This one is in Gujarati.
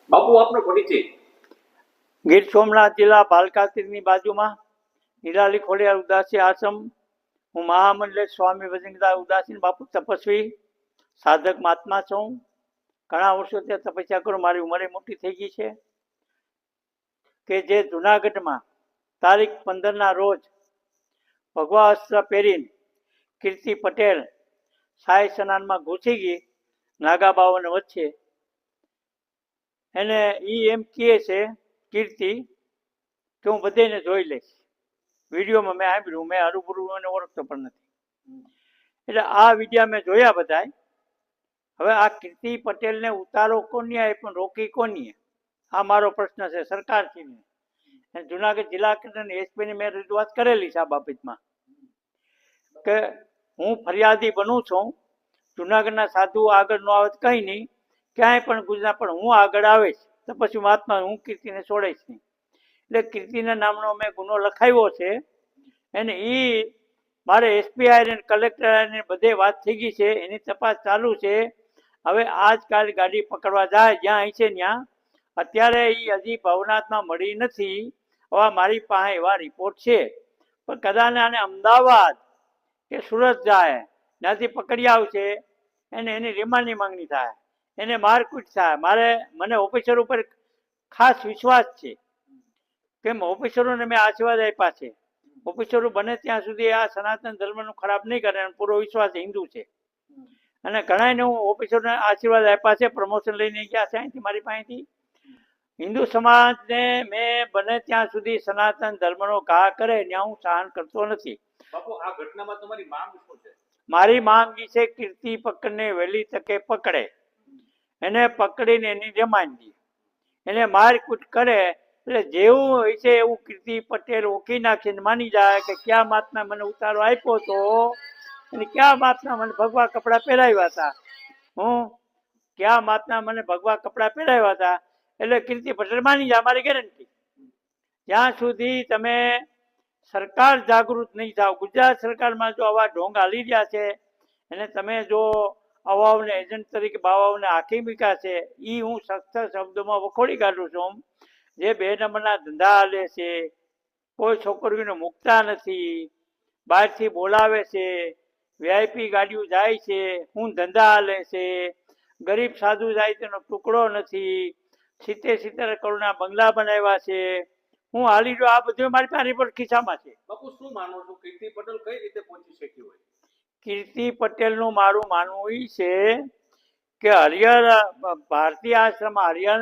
બાપુ આપનો પરિચય? ગીર સોમનાથ જિલ્લા ભાલકાતીરની બાજુમાં નિરાલી ખોડિયાર ઉદાસી આશ્રમ. હું મહામંડલેશ સ્વામી વજનદાસ ઉદાસીન બાપુ તપસ્વી સાધક મહાત્મા છું. ઘણા વર્ષોથી તપસ્યા કરું. મારી ઉંમરે મોટી થઈ ગઈ છે કે જે જુનાગઢમાં તારીખ 15ના રોજ ભગવા અસ્ત્ર પહેરીને કીર્તિ પટેલ સાય સ્નાનમાં ઘૂસી ગઈ નાગા બાવાને વચ્ચે. એને એમ કહે છે કીર્તિ કે હું બધાને જોઈ લઈશ. વિડીયોમાં મેં સાંભળ્યું, મેં હરુભરું એને ઓળખતો પણ નથી. એટલે આ વિડીયા મેં જોયા બધાય. હવે આ કીર્તિ પટેલને ઉતારો કોની આવે પણ રોકી કોની? આ મારો પ્રશ્ન છે સરકારશ્રીને. જુનાગઢ જિલ્લા કક્ષાની એસપીને મેં રજૂઆત કરેલી છે આ બાબતમાં કે હું ફરિયાદી બનું છું. જુનાગઢના સાધુ આગળ ન આવે કંઈ નહીં, ક્યાંય પણ ગુજરાત પણ હું આગળ આવીશ તો પછી મહાત્મા હું કીર્તિને છોડીશ નહીં. એટલે કીર્તિના નામનો મેં ગુનો લખાવ્યો છે. અને એ મારે એસપી આઈને કલેક્ટર આઈને બધે વાત થઈ ગઈ છે, એની તપાસ ચાલુ છે. હવે આજકાલ ગાડી પકડવા જાય જ્યાં અહીં છે ત્યાં. અત્યારે એ હજી ભવનાથમાં મળી નથી. હવે મારી પાસે એવા રિપોર્ટ છે, પણ કદાચ આને અમદાવાદ કે સુરત જાય, ત્યાંથી પકડી આવશે, એની રિમાન્ડની માંગણી થાય, એને મારકૂટ થાય. મને ઓફિસર ઉપર ખાસ વિશ્વાસ છે, કેમ ઓફિસરોને મેં આશીર્વાદ આપ્યા છે. ઓફિસરો બને ત્યાં સુધી આ સનાતન ધર્મનું ખરાબ નહીં કરે, પૂરો વિશ્વાસ હિન્દુ છે. અને ઘણાને હું ઓફિસરોને આશીર્વાદ આપ્યા છે, પ્રમોશન લઈને ગયા છે અહીંથી મારી પાસેથી. હિન્દુ સમાજને મેં બને ત્યાં સુધી સનાતન ધર્મનો ઘા કરે ત્યાં હું સહન કરતો નથી. બાપુ આ ઘટનામાં તમારી માંગ શું છે? મારી માંગ એ છે કીર્તિ પકડને વહેલી તકે પકડે, એને પકડીને એની રિમાન્ડ દે, એને મારકૂટ કરે. એટલે જેવું હોય છે એવું કીર્તિ પટેલ ઓળખી નાખીને માની જાય કે ક્યાં માતના મને ઉતારો આપ્યો હતો અને ક્યાં માતના મને ભગવા કપડાં પહેરાવ્યા હતા. ક્યાં માતના મને ભગવા કપડાં પહેરાવ્યા હતા. એટલે કીર્તિ પટેલ માની જાય, મારી ગેરંટી. જ્યાં સુધી તમે સરકાર જાગૃત નહીં થાવ, ગુજરાત સરકારમાં જો આવા ઢોંગ હાલી રહ્યા છે અને તમે જો અવાવને એજન્ટ તરીકે બાવાઓને આખી મૂક્યા છે, એ હું સખ્ત શબ્દોમાં વખોડી કાઢું છું. જે 2 નંબરના ધંધા હાલે છે, કોઈ છોકરીઓને મૂકતા નથી, બહારથી બોલાવે છે, વીઆઈપી ગાડીઓ જાય છે, હું ધંધા હાલે છે, ગરીબ સાધુ જાય તેનો ટુકડો નથી, 70 કરોડના બંગલા બનાવ્યા છે, હું હાલી રહ્યો. આ બધું મારી પાસે રિપોર્ટ ખિસ્સામાં છે. બાપુ શું માનો છો, કીર્તિ પટેલ કઈ રીતે પહોંચી શકી હોય? કીર્તિ પટેલનું મારું માનવું એ છે કે હરિહર ભારતીય આશ્રમ હરિહર